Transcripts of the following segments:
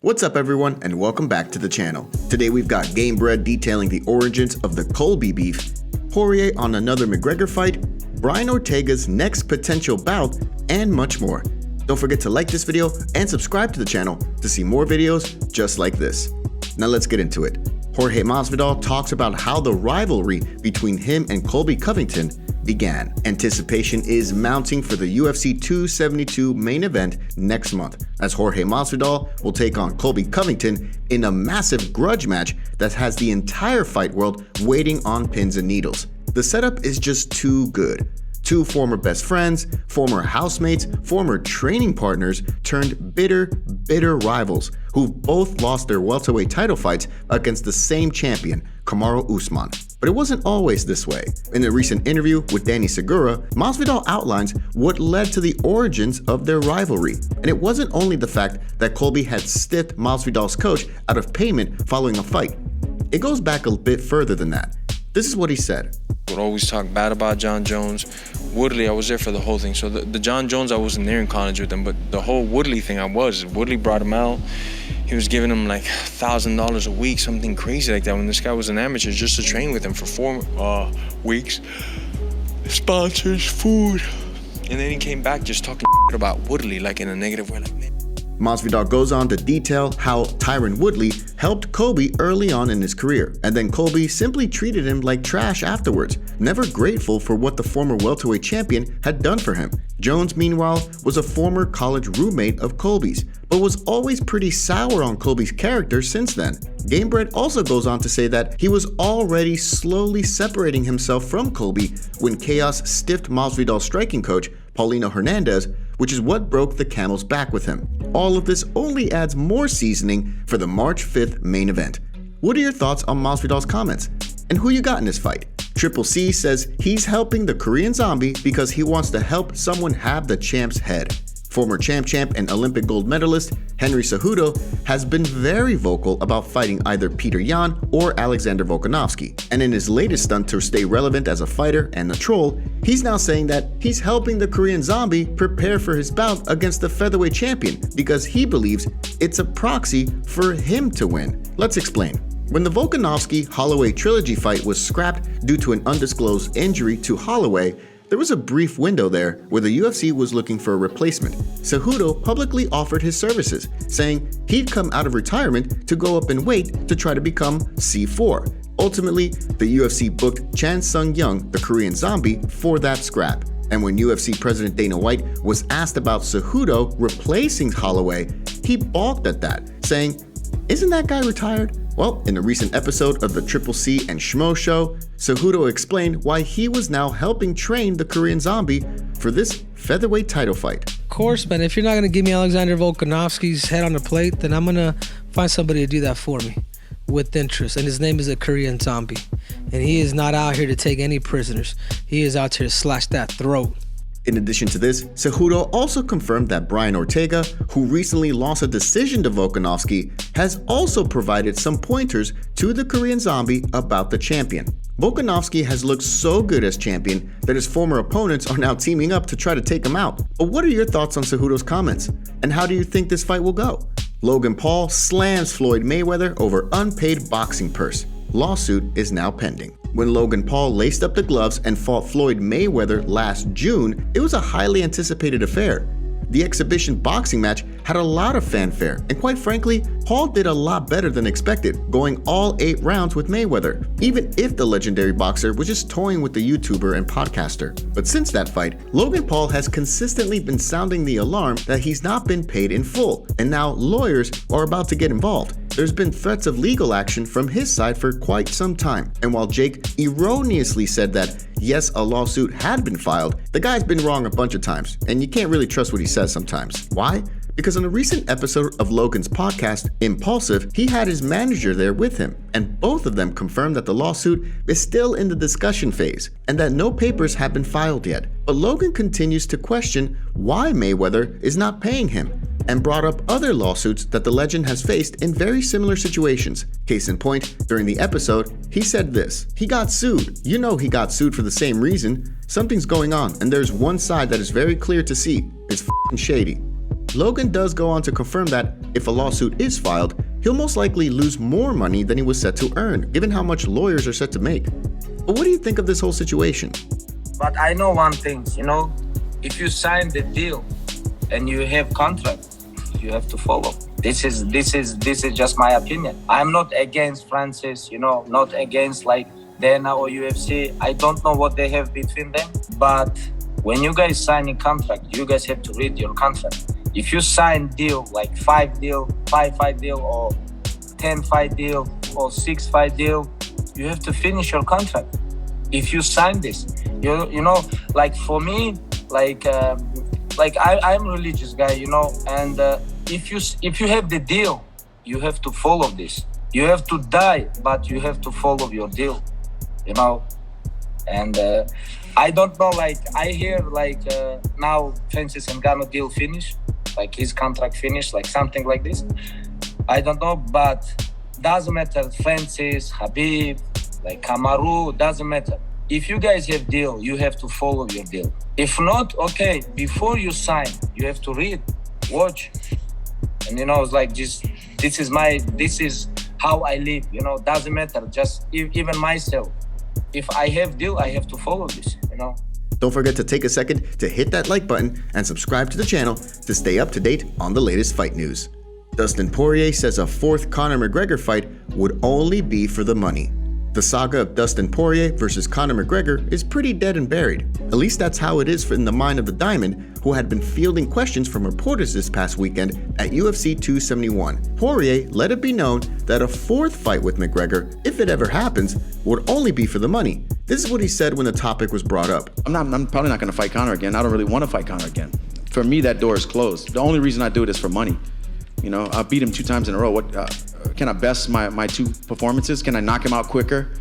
What's up everyone and welcome back to the channel. Today we've got Game Bread detailing the origins of the Colby beef, Poirier on another McGregor fight, Brian Ortega's next potential bout, and much more. Don't forget to like this video and subscribe to the channel to see more videos just like this. Now let's get into it. Jorge Masvidal talks about how the rivalry between him and Colby Covington began. Anticipation is mounting for the UFC 272 main event next month, as Jorge Masvidal will take on Colby Covington in a massive grudge match that has the entire fight world waiting on pins and needles. The setup is just too good. Two former best friends, former housemates, former training partners turned bitter rivals who've both lost their welterweight title fights against the same champion, Kamaru Usman. But it wasn't always this way. In a recent interview with Danny Segura, Masvidal outlines what led to the origins of their rivalry. And it wasn't only the fact that Colby had stiffed Masvidal's coach out of payment following a fight. It goes back a bit further than that. This is what he said. Would always talk bad about John Jones. Woodley, I was there for the whole thing. So the John Jones, I wasn't there in college with him, but the whole Woodley thing I was. Woodley brought him out. He was giving him like $1,000 a week, something crazy like that, when this guy was an amateur, just to train with him for 4 weeks. Sponsors, food. And then he came back just talking about Woodley, like in a negative way, like, man. Masvidal goes on to detail how Tyron Woodley helped Colby early on in his career, and then Colby simply treated him like trash afterwards, never grateful for what the former welterweight champion had done for him. Jones, meanwhile, was a former college roommate of Colby's, but was always pretty sour on Colby's character since then. Gamebred also goes on to say that he was already slowly separating himself from Colby when Chaos stiffed Masvidal's striking coach, Paulino Hernandez, which is what broke the camel's back with him. All of this only adds more seasoning for the March 5th main event. What are your thoughts on Masvidal's comments? And who you got in this fight? Triple C says he's helping the Korean Zombie because he wants to help someone have the champ's head. Former champ and Olympic gold medalist Henry Cejudo has been very vocal about fighting either Peter Yan or Alexander Volkanovski. And in his latest stunt to stay relevant as a fighter and a troll, he's now saying that he's helping the Korean Zombie prepare for his bout against the featherweight champion because he believes it's a proxy for him to win. Let's explain. When the Volkanovski-Holloway trilogy fight was scrapped due to an undisclosed injury to Holloway, there was a brief window there where the UFC was looking for a replacement. Cejudo publicly offered his services, saying he'd come out of retirement to go up in weight to try to become C4. Ultimately, the UFC booked Chan Sung-young, the Korean Zombie, for that scrap. And when UFC President Dana White was asked about Cejudo replacing Holloway, he balked at that, saying, "Isn't that guy retired?" Well, in a recent episode of the Triple C and Schmo show, Cejudo explained why he was now helping train the Korean Zombie for this featherweight title fight. Of course, man, if you're not going to give me Alexander Volkanovski's head on the plate, then I'm going to find somebody to do that for me with interest. And his name is a Korean Zombie. And he is not out here to take any prisoners. He is out here to slash that throat. In addition to this, Cejudo also confirmed that Brian Ortega, who recently lost a decision to Volkanovski, has also provided some pointers to the Korean Zombie about the champion. Volkanovski has looked so good as champion that his former opponents are now teaming up to try to take him out. But what are your thoughts on Cejudo's comments? And how do you think this fight will go? Logan Paul slams Floyd Mayweather over unpaid boxing purse. Lawsuit is now pending. When Logan Paul laced up the gloves and fought Floyd Mayweather last June, it was a highly anticipated affair. The exhibition boxing match had a lot of fanfare, and quite frankly, Paul did a lot better than expected, going all 8 rounds with Mayweather, even if the legendary boxer was just toying with the YouTuber and podcaster. But since that fight, Logan Paul has consistently been sounding the alarm that he's not been paid in full, and now lawyers are about to get involved. There's been threats of legal action from his side for quite some time, and while Jake erroneously said that yes, a lawsuit had been filed, the guy's been wrong a bunch of times, and you can't really trust what he says sometimes. Why? Because on a recent episode of Logan's podcast, Impulsive, he had his manager there with him, and both of them confirmed that the lawsuit is still in the discussion phase, and that no papers have been filed yet. But Logan continues to question why Mayweather is not paying him, and brought up other lawsuits that the legend has faced in very similar situations. Case in point, during the episode, he said this: "He got sued. You know he got sued for the same reason. Something's going on, and there's one side that is very clear to see. It's f***ing shady." Logan does go on to confirm that if a lawsuit is filed, he'll most likely lose more money than he was set to earn, given how much lawyers are set to make. But what do you think of this whole situation? But I know one thing, if you sign the deal and you have contract, you have to follow. This is just my opinion. I'm not against Francis, not against like Dana or UFC. I don't know what they have between them, but when you guys sign a contract, you guys have to read your contract. If you sign deal like 5-fight deal, or 10-fight deal, or 6-fight deal, you have to finish your contract. If you sign this, like for me, I'm a religious guy, and if you have the deal, you have to follow this. You have to die, but you have to follow your deal, And I don't know, I hear now Francis Ngannou deal finished, his contract finished, something like this. I don't know, but doesn't matter. Francis, Khabib, Kamaru, doesn't matter. If you guys have deal, you have to follow your deal. If not, okay, before you sign, you have to read, watch. And this is how I live, doesn't matter. Just even myself. If I have deal, I have to follow this, Don't forget to take a second to hit that like button and subscribe to the channel to stay up to date on the latest fight news. Dustin Poirier says a fourth Conor McGregor fight would only be for the money. The saga of Dustin Poirier versus Conor McGregor is pretty dead and buried. At least that's how it is in the mind of the Diamond, who had been fielding questions from reporters this past weekend at UFC 271. Poirier let it be known that a fourth fight with McGregor, if it ever happens, would only be for the money. This is what he said when the topic was brought up. I'm probably not going to fight Conor again. I don't really want to fight Conor again. For me, that door is closed. The only reason I do it is for money. I beat him 2 times in a row. What can I best my 2 performances? Can I knock him out quicker?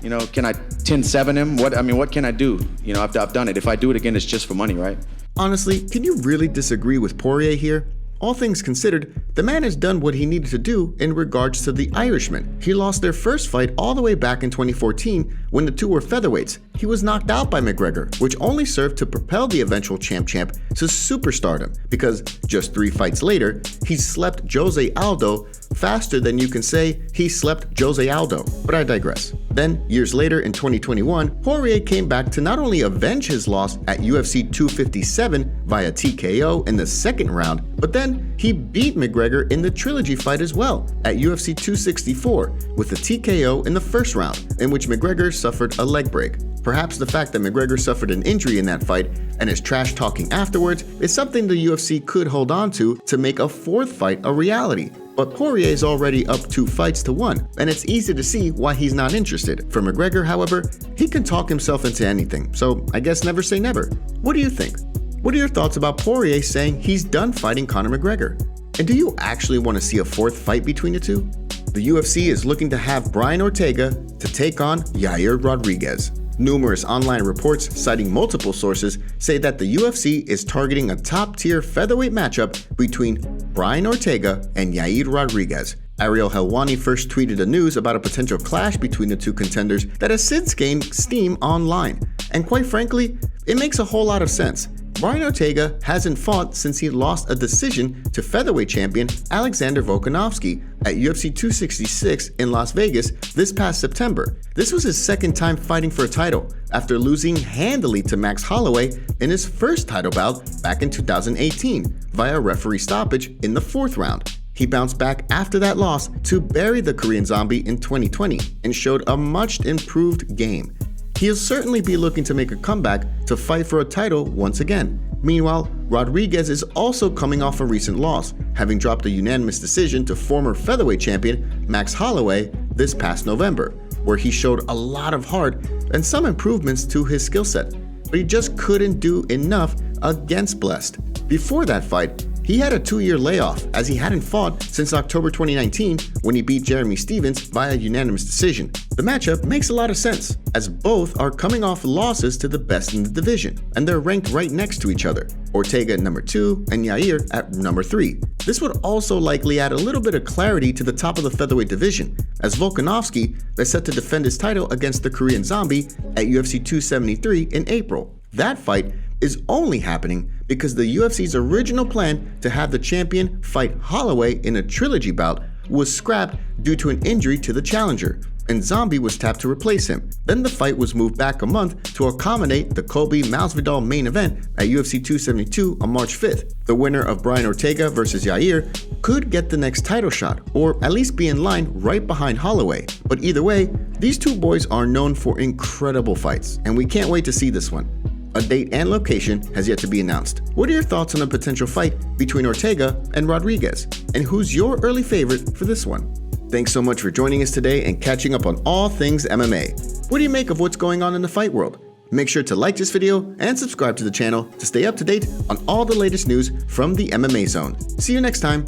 Can I 10-7 him? What can I do? I've done it. If I do it again, it's just for money, right? Honestly, can you really disagree with Poirier here? All things considered, the man has done what he needed to do in regards to the Irishman. He lost their first fight all the way back in 2014 when the two were featherweights. He was knocked out by McGregor, which only served to propel the eventual champ to superstardom, because just 3 fights later, he slept Jose Aldo faster than you can say he slept Jose Aldo. But I digress. Then, years later in 2021, Poirier came back to not only avenge his loss at UFC 257 via TKO in the second round, but then he beat McGregor in the trilogy fight as well at UFC 264 with a TKO in the first round, in which McGregor suffered a leg break. Perhaps the fact that McGregor suffered an injury in that fight and is trash talking afterwards is something the UFC could hold on to make a fourth fight a reality. But Poirier is already up 2 fights to 1, and it's easy to see why he's not interested. For McGregor, however, he can talk himself into anything, so I guess never say never. What do you think? What are your thoughts about Poirier saying he's done fighting Conor McGregor? And do you actually want to see a fourth fight between the two? The UFC is looking to have Brian Ortega to take on Yair Rodriquez. Numerous online reports citing multiple sources say that the UFC is targeting a top-tier featherweight matchup between Brian Ortega and Yair Rodriquez. Ariel Helwani first tweeted the news about a potential clash between the two contenders that has since gained steam online. And quite frankly, it makes a whole lot of sense. Brian Ortega hasn't fought since he lost a decision to featherweight champion Alexander Volkanovski at UFC 266 in Las Vegas this past September. This was his second time fighting for a title, after losing handily to Max Holloway in his first title bout back in 2018 via referee stoppage in the 4th round. He bounced back after that loss to bury the Korean Zombie in 2020 and showed a much improved game. He'll certainly be looking to make a comeback to fight for a title once again. Meanwhile, Rodriguez is also coming off a recent loss, having dropped a unanimous decision to former featherweight champion Max Holloway this past November, where he showed a lot of heart and some improvements to his skill set, but he just couldn't do enough against Blessed. Before that fight, he had a 2-year layoff, as he hadn't fought since October 2019 when he beat Jeremy Stephens via unanimous decision. The matchup makes a lot of sense, as both are coming off losses to the best in the division, and they're ranked right next to each other, Ortega at number 2 and Yair at number 3. This would also likely add a little bit of clarity to the top of the featherweight division, as Volkanovski is set to defend his title against the Korean Zombie at UFC 273 in April. That fight is only happening because the UFC's original plan to have the champion fight Holloway in a trilogy bout was scrapped due to an injury to the challenger, and Zombie was tapped to replace him. Then the fight was moved back a month to accommodate the Colby Masvidal main event at UFC 272 on March 5th. The winner of Brian Ortega versus Yair could get the next title shot, or at least be in line right behind Holloway. But either way, these two boys are known for incredible fights, and we can't wait to see this one. A date and location has yet to be announced. What are your thoughts on a potential fight between Ortega and Rodriguez? And who's your early favorite for this one? Thanks so much for joining us today and catching up on all things MMA. What do you make of what's going on in the fight world? Make sure to like this video and subscribe to the channel to stay up to date on all the latest news from the MMA Zone. See you next time.